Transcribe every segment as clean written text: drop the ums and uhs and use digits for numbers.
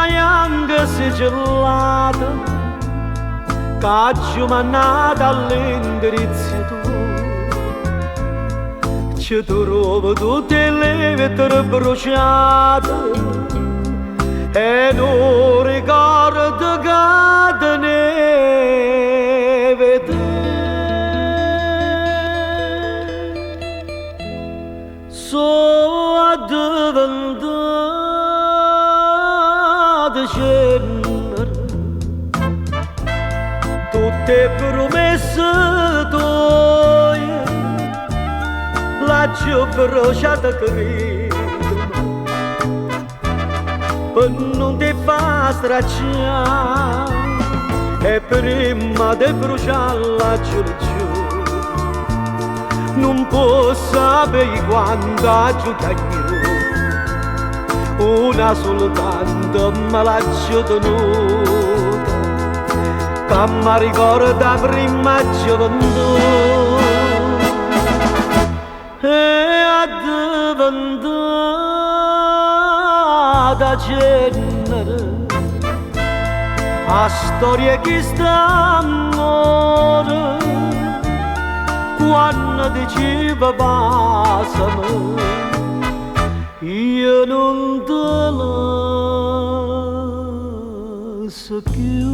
anche se gelata, caccio mannata all'indirizzo tuo. Ci trovo tutte le vetture bruciate e non ricordo che ne vedere. So addiventata cenere, tutte promesse tue l'ho bruciata credo, per non ti fa stracciare e prima di bruciarla giù non posso sapere quanto aggiungo, una soltanto me l'ha tenuta, che mi ricorda prima gioventù e addiventata cenere, a storia che sta amore, quando diceva passami, io non te la so più.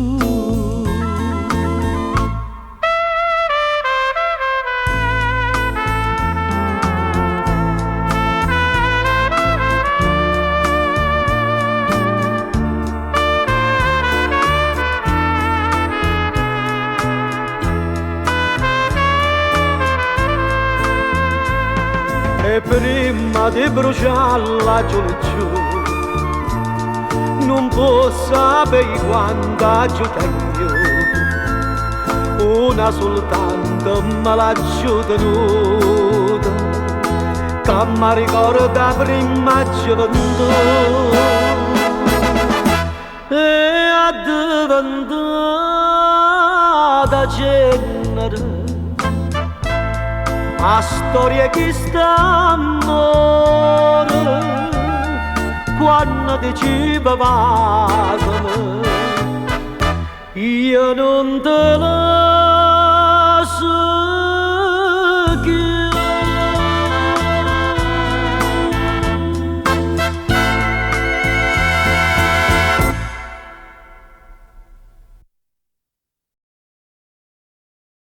E prima di bruciarla giù non posso sapere quanto aggiungo, una soltanto me l'ha tenuta, che mi ricorda prima gioventù e addiventata cenere, a storia che sta amore, quando diceva passami, io non te la